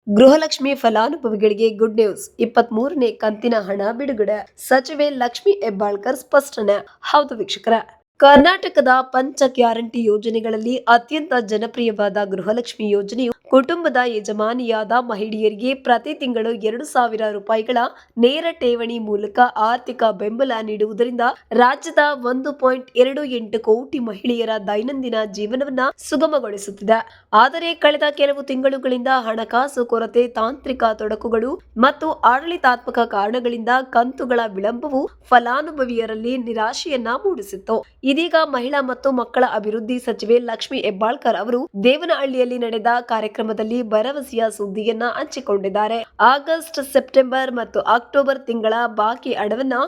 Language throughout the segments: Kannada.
ಗೃಹಲಕ್ಷ್ಮಿ ಫಲಾನುಭವಿಗಳಿಗೆ ಗುಡ್ ನ್ಯೂಸ್. 23ನೇ ಕಂತಿನ ಹಣ ಬಿಡುಗಡೆ. ಸಚಿವೆ ಲಕ್ಷ್ಮಿ ಹೆಬ್ಬಾಳ್ಕರ್ ಸ್ಪಷ್ಟನೆ. ಹೌದು ವೀಕ್ಷಕರ, ಕರ್ನಾಟಕದ ಪಂಚ ಗ್ಯಾರಂಟಿ ಯೋಜನೆಗಳಲ್ಲಿ ಅತ್ಯಂತ ಜನಪ್ರಿಯವಾದ ಗೃಹಲಕ್ಷ್ಮಿ ಯೋಜನೆಯು ಕುಟುಂಬದ ಯಜಮಾನಿಯಾದ ಮಹಿಳೆಯರಿಗೆ ಪ್ರತಿ ತಿಂಗಳು 2,000 ರೂಪಾಯಿಗಳ ನೇರ ಠೇವಣಿ ಮೂಲಕ ಆರ್ಥಿಕ ಬೆಂಬಲ ನೀಡುವುದರಿಂದ ರಾಜ್ಯದ 1.28 ಕೋಟಿ ಮಹಿಳೆಯರ ದೈನಂದಿನ ಜೀವನವನ್ನ ಸುಗಮಗೊಳಿಸುತ್ತಿದೆ. ಆದರೆ ಕಳೆದ ಕೆಲವು ತಿಂಗಳುಗಳಿಂದ ಹಣಕಾಸು ಕೊರತೆ, ತಾಂತ್ರಿಕ ತೊಡಕುಗಳು ಮತ್ತು ಆಡಳಿತಾತ್ಮಕ ಕಾರಣಗಳಿಂದ ಕಂತುಗಳ ವಿಳಂಬವು ಫಲಾನುಭವಿಯರಲ್ಲಿ ನಿರಾಶೆಯನ್ನ ಮೂಡಿಸಿತ್ತು. ಇದೀಗ ಮಹಿಳಾ ಮತ್ತು ಮಕ್ಕಳ ಅಭಿವೃದ್ಧಿ ಸಚಿವೆ ಲಕ್ಷ್ಮಿ ಹೆಬ್ಬಾಳ್ಕರ್ ಅವರು ದೇವನಹಳ್ಳಿಯಲ್ಲಿ ನಡೆದ ಕಾರ್ಯಕ್ರಮದಲ್ಲಿ ಭರವಸೆಯ ಸುದ್ದಿಯನ್ನ ಹಂಚಿಕೊಂಡಿದ್ದಾರೆ. ಆಗಸ್ಟ್, ಸೆಪ್ಟೆಂಬರ್ ಮತ್ತು ಅಕ್ಟೋಬರ್ ತಿಂಗಳ ಬಾಕಿ ಹಣವನ್ನ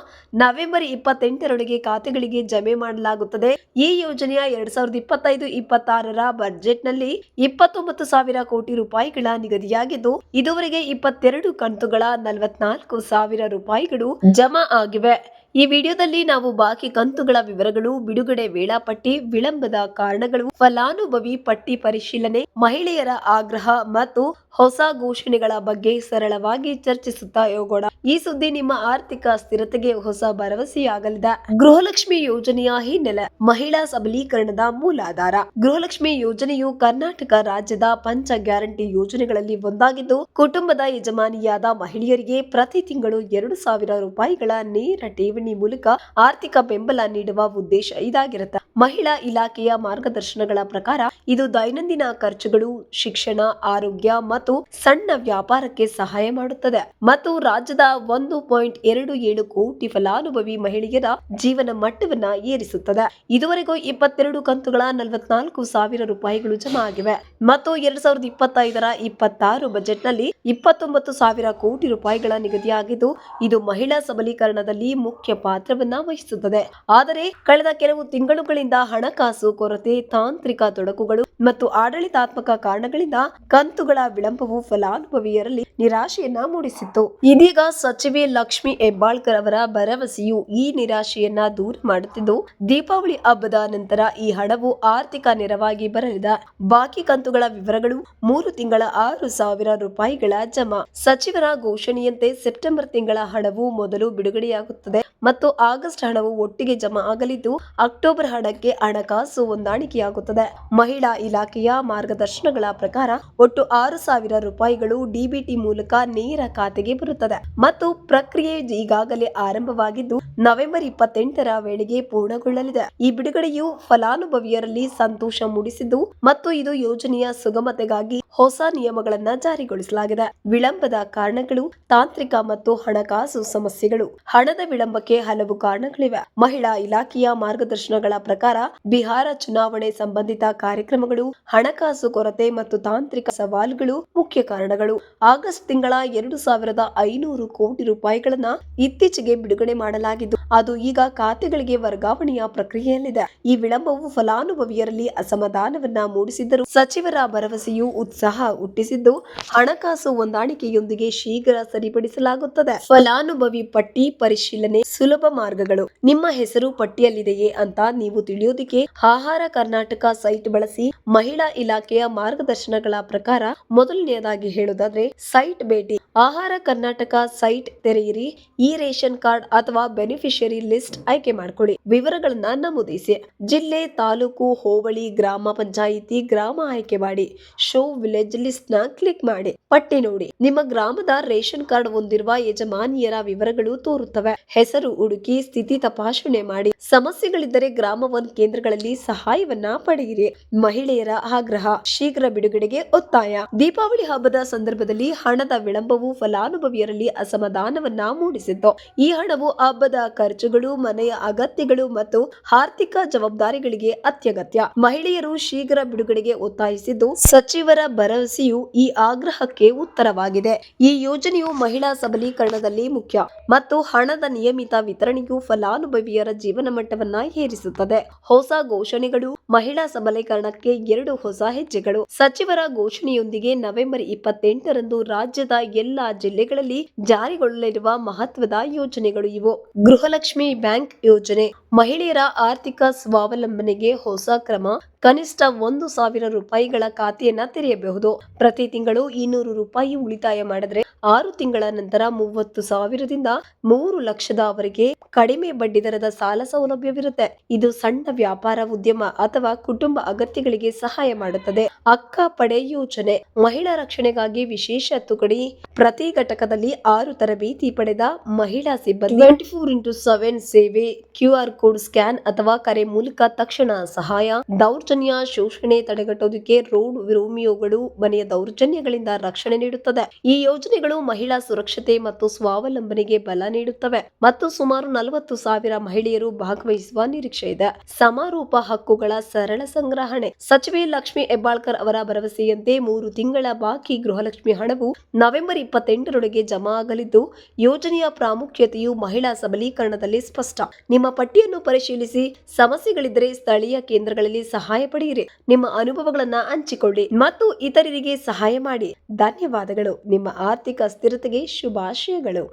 ನವೆಂಬರ್ 28ರೊಳಗೆ ಖಾತೆಗಳಿಗೆ ಜಮೆ ಮಾಡಲಾಗುತ್ತದೆ. ಈ ಯೋಜನೆಯ 2025-26ರ ಬಜೆಟ್ನಲ್ಲಿ 29,000 ಕೋಟಿ ರೂಪಾಯಿಗಳ ನಿಗದಿಯಾಗಿದ್ದು, ಇದುವರೆಗೆ 22 ಕಂತುಗಳ 44,000 ರೂಪಾಯಿಗಳು ಜಮಾ ಆಗಿವೆ. ಈ ವಿಡಿಯೋದಲ್ಲಿ ನಾವು ಬಾಕಿ ಕಂತುಗಳ ವಿವರಗಳು, ಬಿಡುಗಡೆ ವೇಳಾಪಟ್ಟಿ, ವಿಳಂಬದ ಕಾರಣಗಳು, ಫಲಾನುಭವಿ ಪಟ್ಟಿ ಪರಿಶೀಲನೆ, ಮಹಿಳೆಯರ ಆಗ್ರಹ ಮತ್ತು ಹೊಸ ಘೋಷಣೆಗಳ ಬಗ್ಗೆ ಸರಳವಾಗಿ ಚರ್ಚಿಸುತ್ತಾ ಹೋಗೋಣ. ಈ ಸುದ್ದಿ ನಿಮ್ಮ ಆರ್ಥಿಕ ಸ್ಥಿರತೆಗೆ ಹೊಸ ಭರವಸೆಯಾಗಲಿದೆ. ಗೃಹಲಕ್ಷ್ಮಿ ಯೋಜನೆಯ ಹಿನ್ನೆಲೆ. ಮಹಿಳಾ ಸಬಲೀಕರಣದ ಮೂಲಾಧಾರ. ಗೃಹಲಕ್ಷ್ಮಿ ಯೋಜನೆಯು ಕರ್ನಾಟಕ ರಾಜ್ಯದ ಪಂಚ ಗ್ಯಾರಂಟಿ ಯೋಜನೆಗಳಲ್ಲಿ ಒಂದಾಗಿದ್ದು, ಕುಟುಂಬದ ಯಜಮಾನಿಯಾದ ಮಹಿಳೆಯರಿಗೆ ಪ್ರತಿ ತಿಂಗಳು 2,000 ರೂಪಾಯಿಗಳ ನೇರ ಠೇವಣಿ ಮೂಲಕ ಆರ್ಥಿಕ ಬೆಂಬಲ ನೀಡುವ ಉದ್ದೇಶ ಇದಾಗಿರುತ್ತೆ. ಮಹಿಳಾ ಇಲಾಖೆಯ ಮಾರ್ಗದರ್ಶನಗಳ ಪ್ರಕಾರ ಇದು ದೈನಂದಿನ ಖರ್ಚುಗಳು, ಶಿಕ್ಷಣ, ಆರೋಗ್ಯ ಮತ್ತು ಸಣ್ಣ ವ್ಯಾಪಾರಕ್ಕೆ ಸಹಾಯ ಮಾಡುತ್ತದೆ ಮತ್ತು ರಾಜ್ಯದ 1.27 ಕೋಟಿ ಫಲಾನುಭವಿ ಮಹಿಳೆಯರ ಜೀವನ ಮಟ್ಟವನ್ನ ಏರಿಸುತ್ತದೆ. ಇದುವರೆಗೂ 22 ಕಂತುಗಳ 44,000 ರೂಪಾಯಿಗಳು ಜಮಾ ಆಗಿವೆ ಮತ್ತು 2025-26 ಬಜೆಟ್ನಲ್ಲಿ 29,000 ಕೋಟಿ ರೂಪಾಯಿಗಳ ನಿಗದಿಯಾಗಿದ್ದು, ಇದು ಮಹಿಳಾ ಸಬಲೀಕರಣದಲ್ಲಿ ಮುಖ್ಯ ಪಾತ್ರವನ್ನ ವಹಿಸುತ್ತದೆ. ಆದರೆ ಕಳೆದ ಕೆಲವು ತಿಂಗಳುಗಳಿಂದ ಹಣಕಾಸು ಕೊರತೆ, ತಾಂತ್ರಿಕ ತೊಡಕುಗಳು ಮತ್ತು ಆಡಳಿತಾತ್ಮಕ ಕಾರಣಗಳಿಂದ ಕಂತುಗಳ ವಿಳಂಬವು ಫಲಾನುಭವಿಯರಲ್ಲಿ ನಿರಾಶೆಯನ್ನ ಮೂಡಿಸಿತ್ತು. ಇದೀಗ ಸಚಿವೆ ಲಕ್ಷ್ಮಿ ಹೆಬ್ಬಾಳ್ಕರ್ ಅವರ ಭರವಸೆಯು ಈ ನಿರಾಶೆಯನ್ನ ದೂರ ಮಾಡುತ್ತಿದ್ದು, ದೀಪಾವಳಿ ಹಬ್ಬದ ನಂತರ ಈ ಹಣವು ಆರ್ಥಿಕ ನೆರವಾಗಿ ಬರಲಿದೆ. ಬಾಕಿ ಕಂತುಗಳ ವಿವರಗಳು. 3 ತಿಂಗಳ 6,000 ರೂಪಾಯಿಗಳ ಜಮಾ. ಸಚಿವರ ಘೋಷಣೆಯಂತೆ ಸೆಪ್ಟೆಂಬರ್ ತಿಂಗಳ ಹಣವು ಮೊದಲು ಬಿಡುಗಡೆಯಾಗುತ್ತದೆ ಮತ್ತು ಆಗಸ್ಟ್ ಹಣವು ಒಟ್ಟಿಗೆ ಜಮಾ ಆಗಲಿದ್ದು, ಅಕ್ಟೋಬರ್ ಹಣಕ್ಕೆ ಹಣಕಾಸು ಹೊಂದಾಣಿಕೆಯಾಗುತ್ತದೆ. ಮಹಿಳಾ ಇಲಾಖೆಯ ಮಾರ್ಗದರ್ಶನಗಳ ಪ್ರಕಾರ ಒಟ್ಟು 6,000 ರೂಪಾಯಿಗಳು ಡಿಬಿಟಿ ಮೂಲಕ ನೇರ ಖಾತೆಗೆ ಬರುತ್ತದೆ ಮತ್ತು ಪ್ರಕ್ರಿಯೆ ಈಗಾಗಲೇ ಆರಂಭವಾಗಿದ್ದು, ನವೆಂಬರ್ 28ರ ವೇಳೆಗೆ ಪೂರ್ಣಗೊಳ್ಳಲಿದೆ. ಈ ಬಿಡುಗಡೆಯು ಫಲಾನುಭವಿಯರಲ್ಲಿ ಸಂತೋಷ ಮೂಡಿಸಿದ್ದು ಮತ್ತು ಇದು ಯೋಜನೆಯ ಸುಗಮತೆಗಾಗಿ ಹೊಸ ನಿಯಮಗಳನ್ನು ಜಾರಿಗೊಳಿಸಲಾಗಿದೆ. ವಿಳಂಬದ ಕಾರಣಗಳು. ತಾಂತ್ರಿಕ ಮತ್ತು ಹಣಕಾಸು ಸಮಸ್ಯೆಗಳು. ಹಣದ ವಿಳಂಬಕ್ಕೆ ಹಲವು ಕಾರಣಗಳಿವೆ. ಮಹಿಳಾ ಇಲಾಖೆಯ ಮಾರ್ಗದರ್ಶನಗಳ ಪ್ರಕಾರ ಬಿಹಾರ ಚುನಾವಣೆ ಸಂಬಂಧಿತ ಕಾರ್ಯಕ್ರಮಗಳು, ಹಣಕಾಸು ಕೊರತೆ ಮತ್ತು ತಾಂತ್ರಿಕ ಸವಾಲುಗಳು ಮುಖ್ಯ ಕಾರಣಗಳು. ಆಗಸ್ಟ್ ತಿಂಗಳ 2,500 ಕೋಟಿ ರೂಪಾಯಿಗಳನ್ನ ಇತ್ತೀಚೆಗೆ ಬಿಡುಗಡೆ ಮಾಡಲಾಗಿದ್ದು, ಅದು ಈಗ ಖಾತೆಗಳಿಗೆ ವರ್ಗಾವಣೆಯ ಪ್ರಕ್ರಿಯೆಯಲ್ಲಿದೆ. ಈ ವಿಳಂಬವು ಫಲಾನುಭವಿಯರಲ್ಲಿ ಅಸಮಾಧಾನವನ್ನ ಮೂಡಿಸಿದ್ದರೂ ಸಚಿವರ ಭರವಸೆಯು ಉತ್ಸಾಹ ಹುಟ್ಟಿಸಿದ್ದು, ಹಣಕಾಸು ಹೊಂದಾಣಿಕೆಯೊಂದಿಗೆ ಶೀಘ್ರ ಸರಿಪಡಿಸಲಾಗುತ್ತದೆ. ಫಲಾನುಭವಿ ಪಟ್ಟಿ ಪರಿಶೀಲನೆ. ಸುಲಭ ಮಾರ್ಗಗಳು. ನಿಮ್ಮ ಹೆಸರು ಪಟ್ಟಿಯಲ್ಲಿದೆಯೇ ಅಂತ ನೀವು ತಿಳಿಯೋದಕ್ಕೆ ಆಹಾರ ಕರ್ನಾಟಕ ಸೈಟ್ ಬಳಸಿ. ಮಹಿಳಾ ಇಲಾಖೆಯ ಮಾರ್ಗದರ್ಶನಗಳ ಪ್ರಕಾರ ಮೊದಲನೆಯದಾಗಿ ಹೇಳೋದಾದ್ರೆ ಸೈಟ್ ಭೇಟಿ. ಆಹಾರ ಕರ್ನಾಟಕ ಸೈಟ್ ತೆರೆಯಿರಿ. ಈ ರೇಷನ್ ಕಾರ್ಡ್ ಅಥವಾ ಬೆನಿಫಿಷಿಯರಿ ಲಿಸ್ಟ್ ಆಯ್ಕೆ ಮಾಡಿಕೊಳ್ಳಿ. ವಿವರಗಳನ್ನ ನಮೂದಿಸಿ. ಜಿಲ್ಲೆ, ತಾಲೂಕು, ಹೋಬಳಿ, ಗ್ರಾಮ ಪಂಚಾಯಿತಿ, ಗ್ರಾಮ ಆಯ್ಕೆ ಮಾಡಿ. ಶೋ ವಿಲೇಜ್ ಲಿಸ್ಟ್ ನ ಕ್ಲಿಕ್ ಮಾಡಿ. ಪಟ್ಟಿ ನೋಡಿ. ನಿಮ್ಮ ಗ್ರಾಮದ ರೇಷನ್ ಕಾರ್ಡ್ ಹೊಂದಿರುವ ಯಜಮಾನಿಯರ ವಿವರಗಳು ತೋರುತ್ತವೆ. ಹೆಸರು ಹುಡುಕಿ ಸ್ಥಿತಿ ತಪಾಸಣೆ ಮಾಡಿ. ಸಮಸ್ಯೆಗಳಿದ್ದರೆ ಗ್ರಾಮ 1 ಕೇಂದ್ರಗಳಲ್ಲಿ ಸಹಾಯವನ್ನ ಪಡೆಯಿರಿ. ಮಹಿಳೆಯರ ಆಗ್ರಹ. ಶೀಘ್ರ ಬಿಡುಗಡೆಗೆ ಒತ್ತಾಯ. ದೀಪಾವಳಿ ಹಬ್ಬದ ಸಂದರ್ಭದಲ್ಲಿ ಹಣದ ವಿಳಂಬವು ಫಲಾನುಭವಿಯರಲ್ಲಿ ಅಸಮಾಧಾನವನ್ನ ಮೂಡಿಸಿತ್ತು. ಈ ಹಣವು ಹಬ್ಬದ ಖರ್ಚುಗಳು, ಮನೆಯ ಅಗತ್ಯಗಳು ಮತ್ತು ಆರ್ಥಿಕ ಜವಾಬ್ದಾರಿಗಳಿಗೆ ಅತ್ಯಗತ್ಯ. ಮಹಿಳೆಯರು ಶೀಘ್ರ ಬಿಡುಗಡೆಗೆ ಒತ್ತಾಯಿಸಿದ್ದು, ಸಚಿವರ ಭರವಸೆಯು ಈ ಆಗ್ರಹಕ್ಕೆ ಉತ್ತರವಾಗಿದೆ. ಈ ಯೋಜನೆಯು ಮಹಿಳಾ ಸಬಲೀಕರಣದಲ್ಲಿ ಮುಖ್ಯ ಮತ್ತು ಹಣದ ನಿಯಮಿತ ವಿತರಣೆಯು ಫಲಾನುಭವಿಯರ ಜೀವನ ಮಟ್ಟವನ್ನ ಏರಿಸುತ್ತದೆ. ಹೊಸ ಘೋಷಣೆಗಳು. ಮಹಿಳಾ ಸಬಲೀಕರಣಕ್ಕೆ 2 ಹೊಸ ಹೆಜ್ಜೆಗಳು. ಸಚಿವರ ಘೋಷಣೆಯೊಂದಿಗೆ ನವೆಂಬರ್ 28ರಂದು ರಾಜ್ಯದ ಎಲ್ಲಾ ಜಿಲ್ಲೆಗಳಲ್ಲಿ ಜಾರಿಗೊಳ್ಳಲಿರುವ ಮಹತ್ವದ ಯೋಜನೆಗಳು ಇವು. ಗೃಹಲಕ್ಷ್ಮಿ ಬ್ಯಾಂಕ್ ಯೋಜನೆ. ಮಹಿಳೆಯರ ಆರ್ಥಿಕ ಸ್ವಾವಲಂಬನೆಗೆ ಹೊಸ ಕ್ರಮ. ಕನಿಷ್ಠ 1,000 ರೂಪಾಯಿಗಳ ಖಾತೆಯನ್ನ ತೆರೆಯಬಹುದು. ಪ್ರತಿ ತಿಂಗಳು 200 ರೂಪಾಯಿ ಉಳಿತಾಯ ಮಾಡಿದ್ರೆ 6 ತಿಂಗಳ ನಂತರ 30,000ದಿಂದ 3,00,000ವರೆಗೆ ಕಡಿಮೆ ಬಡ್ಡಿ ದರದ ಸಾಲ ಸೌಲಭ್ಯವಿರುತ್ತೆ. ಇದು ಸಣ್ಣ ವ್ಯಾಪಾರ, ಉದ್ಯಮ ಅಥವಾ ಕುಟುಂಬ ಅಗತ್ಯಗಳಿಗೆ ಸಹಾಯ ಮಾಡುತ್ತದೆ. ಅಕ್ಕ ಪಡೆ ಯೋಜನೆ, ಮಹಿಳಾ ರಕ್ಷಣೆಗಾಗಿ ವಿಶೇಷ ತುಕಡಿ. ಪ್ರತಿ ಘಟಕದಲ್ಲಿ 6 ತರಬೇತಿ ಪಡೆದ ಮಹಿಳಾ ಸಿಬ್ಬಂದಿ 24x7 ಸೇವೆ, QR ಕೋಡ್ ಸ್ಕ್ಯಾನ್ ಅಥವಾ ಕರೆ ಮೂಲಕ ತಕ್ಷಣ ಸಹಾಯ, ದೌರ್ಜನ್ಯ, ಶೋಷಣೆ ತಡೆಗಟ್ಟೋದಕ್ಕೆ ರೋಡ್ ರೋಮಿಯೋಗಳು ಮನೆಯ ದೌರ್ಜನ್ಯಗಳಿಂದ ರಕ್ಷಣೆ ನೀಡುತ್ತದೆ. ಈ ಯೋಜನೆಗಳು ಮಹಿಳಾ ಸುರಕ್ಷತೆ ಮತ್ತು ಸ್ವಾವಲಂಬನೆಗೆ ಬಲ ನೀಡುತ್ತವೆ ಮತ್ತು ಸುಮಾರು 40,000 ಮಹಿಳೆಯರು ಭಾಗವಹಿಸುವ ನಿರೀಕ್ಷೆ ಇದೆ. ಸಮಾರೋಪ ಹಕ್ಕುಗಳ ಸರಳ ಸಂಗ್ರಹಣೆ. ಸಚಿವೆ ಲಕ್ಷ್ಮಿ ಹೆಬ್ಬಾಳ್ಕರ್ ಅವರ ಭರವಸೆಯಂತೆ 3 ತಿಂಗಳ ಬಾಕಿ ಗೃಹಲಕ್ಷ್ಮಿ ಹಣವು ನವೆಂಬರ್ 28ರೊಳಗೆ ಜಮಾ ಆಗಲಿದ್ದು, ಯೋಜನೆಯ ಪ್ರಾಮುಖ್ಯತೆಯು ಮಹಿಳಾ ಸಬಲೀಕರಣದಲ್ಲಿ ಸ್ಪಷ್ಟ. ನಿಮ್ಮ ಪಟ್ಟಿಯನ್ನು ಪರಿಶೀಲಿಸಿ, ಸಮಸ್ಯೆಗಳಿದ್ದರೆ ಸ್ಥಳೀಯ ಕೇಂದ್ರಗಳಲ್ಲಿ ಸಹಾಯ ಪಡೆಯಿರಿ. ನಿಮ್ಮ ಅನುಭವಗಳನ್ನು ಹಂಚಿಕೊಳ್ಳಿ ಮತ್ತು ಇತರರಿಗೆ ಸಹಾಯ ಮಾಡಿ. ಧನ್ಯವಾದಗಳು. ನಿಮ್ಮ ಆರ್ಥಿಕ ಸ್ಥಿರತೆಗೆ ಶುಭಾಶಯಗಳು.